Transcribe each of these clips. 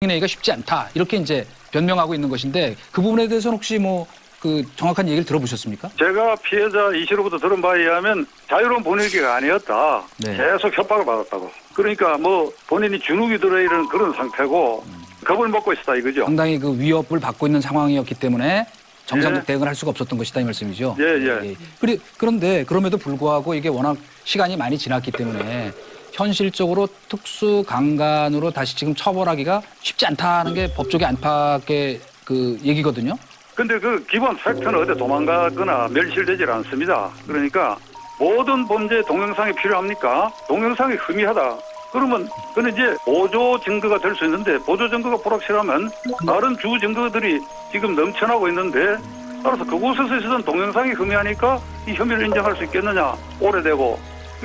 내기가 쉽지 않다. 이렇게 이제 변명하고 있는 것인데 그 부분에 대해서는 혹시 뭐 그 정확한 얘기를 들어보셨습니까? 제가 피해자 이 씨로부터 들은 바에 의하면 자유로운 분위기가 아니었다. 네. 계속 협박을 받았다고. 그러니까 뭐 본인이 주눅이 들어있는 그런 상태고 겁을 먹고 있었다 이거죠. 상당히 그 위협을 받고 있는 상황이었기 때문에 정상적 예. 대응을 할 수가 없었던 것이다 이 말씀이죠. 예. 그런데 그럼에도 불구하고 이게 워낙 시간이 많이 지났기 때문에 현실적으로 특수 강간으로 다시 지금 처벌하기가 쉽지 않다는 게 법조계 안팎의 그 얘기거든요. 근데 그 기본 팩트는 어디 도망가거나 멸실되질 않습니다. 그러니까 모든 범죄에 동영상이 필요합니까? 동영상이 흠이하다. 그러면 그는 이제 보조 증거가 될 수 있는데 보조 증거가 불확실하면 다른 주 증거들이 지금 넘쳐나고 있는데 따라서 그곳에서 있었던 동영상이 흠이하니까 이 혐의를 인정할 수 있겠느냐. 오래되고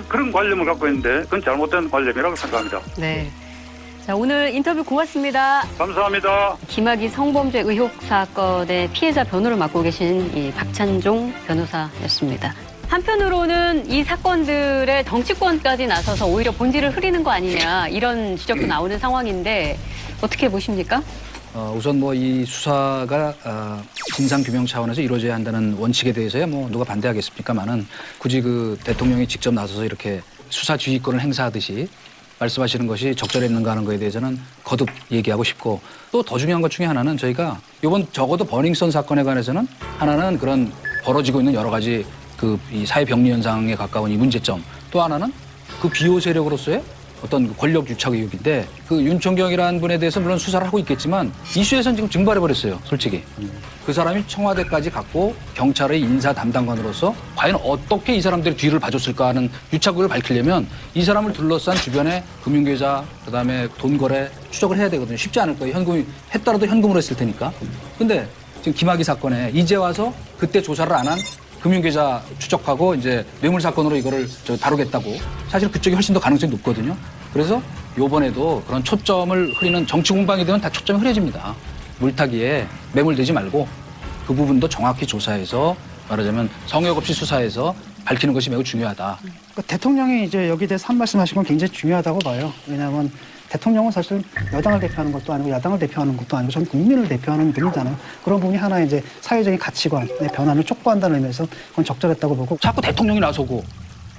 그런 관념을 갖고 있는데 그건 잘못된 관념이라고 생각합니다. 네. 자, 오늘 인터뷰 고맙습니다. 감사합니다. 김학의 성범죄 의혹 사건의 피해자 변호를 맡고 계신 이 박찬종 변호사였습니다. 한편으로는 이 사건들의 정치권까지 나서서 오히려 본질을 흐리는 거 아니냐 이런 지적도 나오는 상황인데 어떻게 보십니까? 우선 뭐 이 수사가 진상 규명 차원에서 이루어져야 한다는 원칙에 대해서야 뭐 누가 반대하겠습니까만은 굳이 그 대통령이 직접 나서서 이렇게 수사 지휘권을 행사하듯이 말씀하시는 것이 적절했는가 하는 거에 대해서는 거듭 얘기하고 싶고 또 더 중요한 것 중에 하나는 저희가 이번 적어도 버닝썬 사건에 관해서는 하나는 그런 벌어지고 있는 여러 가지 그 이 사회 병리 현상에 가까운 이 문제점 또 하나는 그 비호 세력으로서의 어떤 그 권력 유착 의혹인데 그 윤총경이라는 분에 대해서 물론 수사를 하고 있겠지만 이슈에서는 지금 증발해버렸어요, 솔직히. 그 사람이 청와대까지 갔고 경찰의 인사 담당관으로서 과연 어떻게 이 사람들이 뒤를 봐줬을까 하는 유착 의혹을 밝히려면 이 사람을 둘러싼 주변의 금융계좌, 그다음에 돈 거래 추적을 해야 되거든요. 쉽지 않을 거예요. 현금이 했더라도 현금으로 했을 테니까. 근데 지금 김학의 사건에 이제 와서 그때 조사를 안 한 금융계좌 추적하고 이제 뇌물 사건으로 이거를 다루겠다고 사실 그쪽이 훨씬 더 가능성이 높거든요. 그래서 요번에도 그런 초점을 흐리는 정치 공방이 되면 다 초점이 흐려집니다. 물타기에 매몰되지 말고 그 부분도 정확히 조사해서 말하자면 성역 없이 수사해서 밝히는 것이 매우 중요하다. 그러니까 대통령이 이제 여기에 대해서 한 말씀하신 건 굉장히 중요하다고 봐요. 왜냐하면 대통령은 사실 여당을 대표하는 것도 아니고 야당을 대표하는 것도 아니고 전 국민을 대표하는 분이잖아요. 그런 부분이 하나 이제 사회적인 가치관의 변화를 촉구한다는 의미에서 그건 적절했다고 보고. 자꾸 대통령이 나서고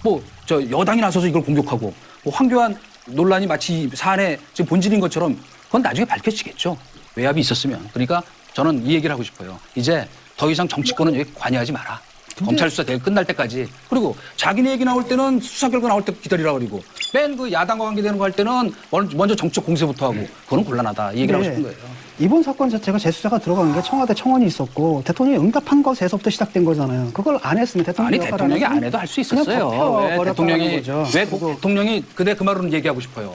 뭐 저 여당이 나서서 이걸 공격하고 뭐 황교안 논란이 마치 사안의 지금 본질인 것처럼 그건 나중에 밝혀지겠죠. 외압이 있었으면. 그러니까 저는 이 얘기를 하고 싶어요. 이제 더 이상 정치권은 여기 관여하지 마라. 검찰 수사 끝날 때까지. 그리고 자기네 얘기 나올 때는 수사 결과 나올 때 기다리라 그러고 맨 그 야당과 관계되는 거 할 때는 먼저 정치적 공세부터 하고 그거는 곤란하다. 이 얘기를 하고 싶은 거예요. 이번 사건 자체가 재수사가 들어간 게 청와대 청원이 있었고 대통령이 응답한 것에서부터 시작된 거잖아요. 그걸 안 했으면 아니 대통령이 안 해도 할 수 있었어요. 왜 대통령이 그대 그 말로는 얘기하고 싶어요.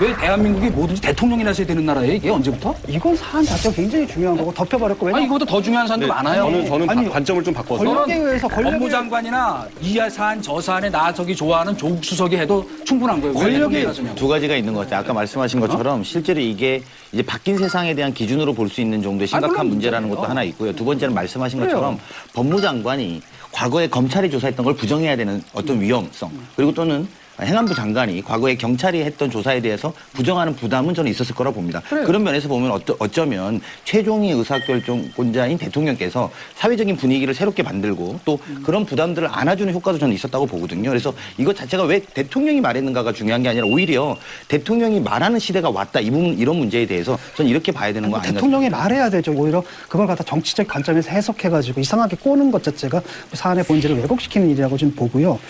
왜 대한민국이 뭐든지 대통령이 나서야 되는 나라예요? 이게 언제부터? 이건 사안 자체가 굉장히 중요한 거고 덮여버렸고. 아니 이거보다 더 중요한 사안도 많아요. 저는 관점을 좀 바꿔서 권력에 의해서 법무장관이나 이 사안 저 사안에 나서기 좋아하는 조국 수석이 해도 충분한 거예요. 왜 대통령이 나서냐고. 두 가지가 있는 것 같아요. 아까 말씀하신 것처럼 실제로 이게 이제 바뀐 세상에 대한 기준으로 볼 수 있는 정도의 심각한 문제라는 것도 하나 있고요. 두 번째는 말씀하신 것처럼 법무장관이 과거에 검찰이 조사했던 걸 부정해야 되는 어떤 위험성 그리고 또는 행안부 장관이 과거에 경찰이 했던 조사에 대해서 부정하는 부담은 저는 있었을 거라 봅니다. 그런 면에서 보면 어쩌면 최종의 의사결정권자인 대통령께서 사회적인 분위기를 새롭게 만들고 또 그런 부담들을 안아주는 효과도 저는 있었다고 보거든요. 그래서 이것 자체가 왜 대통령이 말했는가가 중요한 게 아니라 오히려 대통령이 말하는 시대가 왔다. 이런 문제에 대해서 저는 이렇게 봐야 되는 거 아닌가. 대통령이 말해야 되죠. 오히려 그걸 갖다 정치적 관점에서 해석해가지고 이상하게 꼬는 것 자체가 사안의 본질을 왜곡시키는 일이라고 좀 보고요.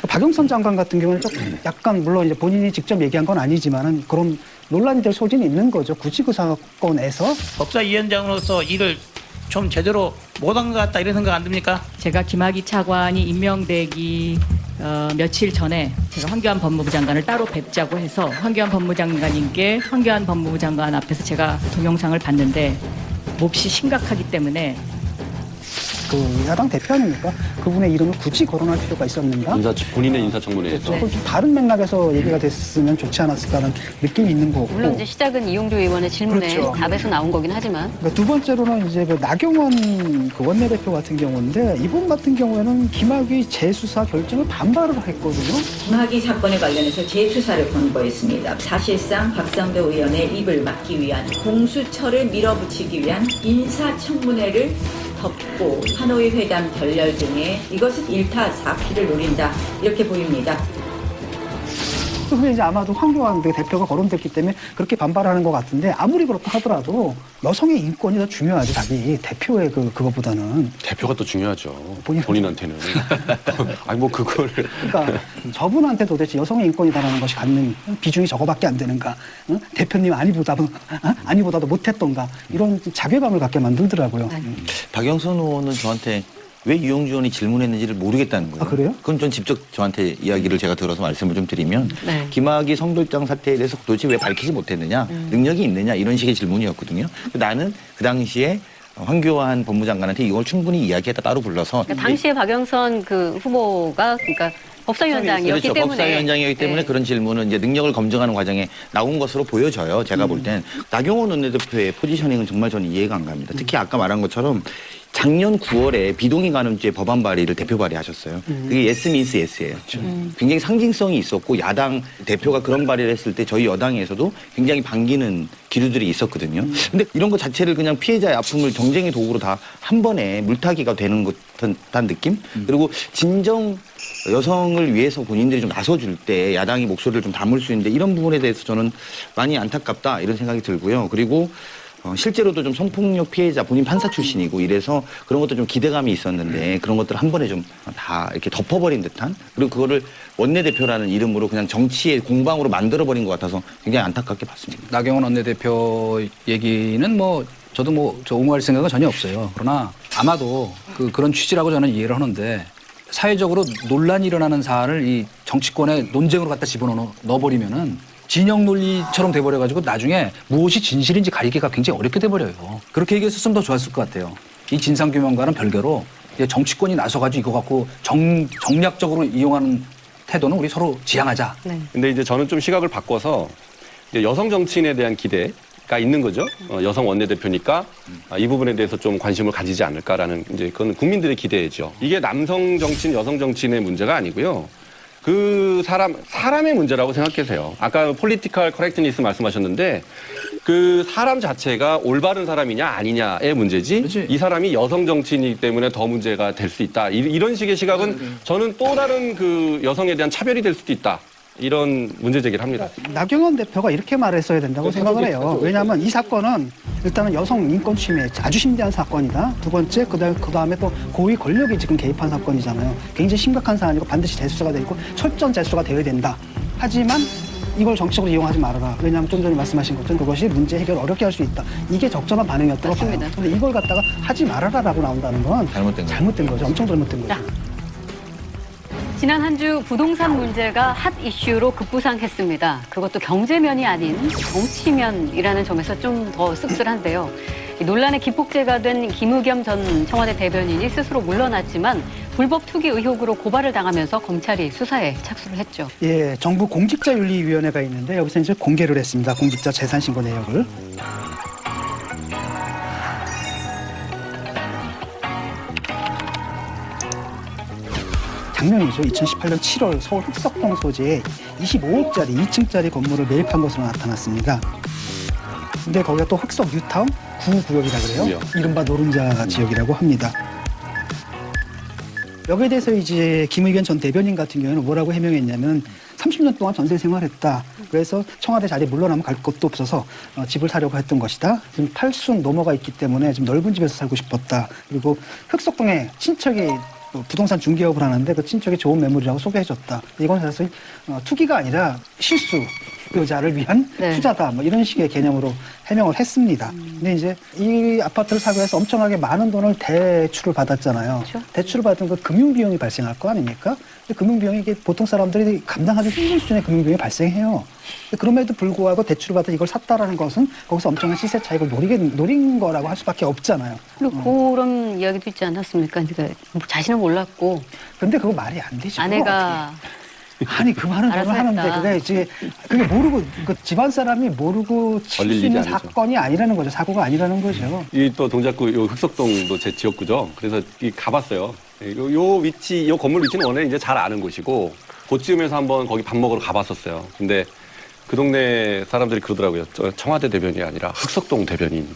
박영선 장관 같은 경우는 좀 약간 물론 이제 본인이 직접 얘기한 건 아니지만은 그런 논란이 될 소지는 있는 거죠. 굳이 그 사건에서 법사위원장으로서 일을 좀 제대로 못한 것 같다 이런 생각 안 듭니까? 제가 김학의 차관이 임명되기 며칠 전에 제가 황교안 법무부 장관을 따로 뵙자고 해서 황교안 법무장관님께 황교안 법무부 장관 앞에서 제가 동영상을 봤는데 몹시 심각하기 때문에 그 야당 대표 아닙니까? 그분의 이름을 굳이 거론할 필요가 있었는가? 본인의 인사청문회에서. 조금 좀 다른 맥락에서 얘기가 됐으면 좋지 않았을까라는 느낌이 있는 거고. 물론 이제 시작은 이용주 의원의 질문에 그렇죠. 답에서 나온 거긴 하지만 그러니까 두 번째로는 이제 그 나경원 그 원내대표 같은 경우인데 이분 같은 경우에는 김학의 재수사 결정을 반발을 했거든요. 김학의 사건에 관련해서 재수사를 권고했습니다. 사실상 박상도 의원의 입을 막기 위한 공수처를 밀어붙이기 위한 인사청문회를 덮고 하노이 회담 결렬 등의 이것은 일타 사피를 노린다 이렇게 보입니다. 그게 이제 아마도 황교안 대표가 거론됐기 때문에 그렇게 반발하는 것 같은데 아무리 그렇다 하더라도 여성의 인권이 더 중요하지 자기 대표의 그거보다는. 대표가 또 중요하죠. 본인- 본인한테는. 아니 뭐 그걸. 그러니까 저분한테 도대체 여성의 인권이다라는 것이 갖는 비중이 저거밖에 안 되는가? 응? 대표님 아니보다도 못했던가? 이런 자괴감을 갖게 만들더라고요. 박영선 의원은 저한테 왜 이용주 의원이 질문했는지를 모르겠다는 거예요. 아, 그래요? 그건 전 직접 저한테 이야기를 제가 들어서 말씀을 좀 드리면 네. 김학의 성돌장 사태에 대해서 도대체 왜 밝히지 못했느냐, 능력이 있느냐 이런 식의 질문이었거든요. 나는 그 당시에 황교안 법무장관한테 이걸 충분히 이야기했다 따로 불러서 그러니까 당시에 박영선 그 후보가 그러니까 법사위원장이었기 그렇죠. 때문에 법사위원장이었기 때문에 네. 그런 질문은 이제 능력을 검증하는 과정에 나온 것으로 보여져요. 제가 볼 땐 나경원 원내대표의 포지셔닝은 정말 저는 이해가 안 갑니다. 특히 아까 말한 것처럼 작년 9월에 비동의 간음죄 법안 발의를 대표 발의하셨어요. 그게 yes means yes예요. 굉장히 상징성이 있었고 야당 대표가 그런 발의를 했을 때 저희 여당에서도 굉장히 반기는 기류들이 있었거든요. 근데 이런 것 자체를 그냥 피해자의 아픔을 정쟁의 도구로 다 한 번에 물타기가 되는 듯한 느낌? 그리고 진정 여성을 위해서 본인들이 좀 나서줄 때 야당이 목소리를 좀 담을 수 있는데 이런 부분에 대해서 저는 많이 안타깝다 이런 생각이 들고요. 그리고 실제로도 좀 성폭력 피해자 본인 판사 출신이고 이래서 그런 것도 좀 기대감이 있었는데 그런 것들을 한 번에 좀 다 이렇게 덮어버린 듯한 그리고 그거를 원내대표라는 이름으로 그냥 정치의 공방으로 만들어버린 것 같아서 굉장히 안타깝게 봤습니다. 나경원 원내대표 얘기는 뭐 저도 뭐 저 옹호할 생각은 전혀 없어요. 그러나 아마도 그런 취지라고 저는 이해를 하는데 사회적으로 논란이 일어나는 사안을 이 정치권의 논쟁으로 갖다 집어넣어버리면은 진영 논리처럼 돼버려가지고 나중에 무엇이 진실인지 가리기가 굉장히 어렵게 돼버려요. 그렇게 얘기했었으면 더 좋았을 것 같아요. 이 진상규명과는 별개로 이제 정치권이 나서가지고 이거 갖고 정략적으로 이용하는 태도는 우리 서로 지양하자. 네. 근데 이제 저는 좀 시각을 바꿔서 이제 여성 정치인에 대한 기대가 있는 거죠. 여성 원내대표니까 이 부분에 대해서 좀 관심을 가지지 않을까라는 이제 그건 국민들의 기대죠. 이게 남성 정치인, 여성 정치인의 문제가 아니고요. 그 사람의 문제라고 생각하세요. 아까 폴리티컬 커렉트니스 말씀하셨는데 그 사람 자체가 올바른 사람이냐 아니냐의 문제지 그치. 이 사람이 여성 정치인이기 때문에 더 문제가 될 수 있다. 이런 식의 시각은 저는 또 다른 그 여성에 대한 차별이 될 수도 있다. 이런 문제 제기를 합니다. 나경원 대표가 이렇게 말했어야 된다고 생각을 해요. 그렇죠. 왜냐하면 이 사건은 일단은 여성 인권 침해 아주 심대한 사건이다. 두 번째 그다음에 또 고위 권력이 지금 개입한 사건이잖아요. 굉장히 심각한 사안이고 반드시 재수사가 되고 철저한 재수사가 되어야 된다. 하지만 이걸 정치적으로 이용하지 말아라. 왜냐하면 좀 전에 말씀하신 것처럼 그것이 문제 해결을 어렵게 할 수 있다. 이게 적절한 반응이었다고 봐요. 맞습니다. 그런데 이걸 갖다가 하지 말아라라고 나온다는 건 잘못된 거죠. 엄청 잘못된 거죠. 지난 한 주 부동산 문제가 핫 이슈로 급부상했습니다. 그것도 경제면이 아닌 정치면이라는 점에서 좀 더 씁쓸한데요. 이 논란의 기폭제가 된 김의겸 전 청와대 대변인이 스스로 물러났지만 불법 투기 의혹으로 고발을 당하면서 검찰이 수사에 착수를 했죠. 예, 정부 공직자윤리위원회가 있는데 여기서 이제 공개를 했습니다. 공직자 재산신고 내역을. 작년이죠. 2018년 7월 서울 흑석동 소재에 25억짜리 2층짜리 건물을 매입한 것으로 나타났습니다. 근데 거기가 또 흑석 뉴타운 9구역이라 그래요. 이른바 노른자 지역이라고 합니다. 여기에 대해서 이제 김의겸 전 대변인 같은 경우는 뭐라고 해명했냐면 30년 동안 전세 생활했다. 그래서 청와대 자리에 물러나면 갈 곳도 없어서 집을 사려고 했던 것이다. 지금 8순 넘어가 있기 때문에 좀 넓은 집에서 살고 싶었다. 그리고 흑석동에 친척이 부동산 중개업을 하는데 그 친척이 좋은 매물이라고 소개해줬다. 이건 사실 투기가 아니라 실수요자를 위한 네. 투자다. 뭐 이런 식의 개념으로 해명을 했습니다. 근데 이제 이 아파트를 사기 위해서 엄청나게 많은 돈을 대출을 받았잖아요. 그렇죠. 대출을 받은 그 금융 비용이 발생할 거 아닙니까? 금융비용이 이게 보통 사람들이 감당하기 힘든 수준의 금융비용이 발생해요. 그럼에도 불구하고 대출을 받아 이걸 샀다라는 것은 거기서 엄청난 시세 차익을 노린 거라고 할 수밖에 없잖아요. 그리고 그런 이야기도 있지 않았습니까? 그러니까 자신은 몰랐고 근데 그거 말이 안 되죠. 아내가 아니 그 말은 알아서 저는 하는데 했다. 그게 이제 그게 모르고 그 집안 사람이 모르고 칠 걸릴 수 있는 일이 아니죠. 사건이 아니라는 거죠. 사고가 아니라는 거죠. 이 또 동작구 요 흑석동도 제 지역구죠. 그래서 이 가봤어요. 요 위치, 요 건물 위치는 원래 이제 잘 아는 곳이고 그쯤에서 한번 거기 밥 먹으러 가봤었어요. 근데 그 동네 사람들이 그러더라고요. 저 청와대 대변이 아니라 흑석동 대변인.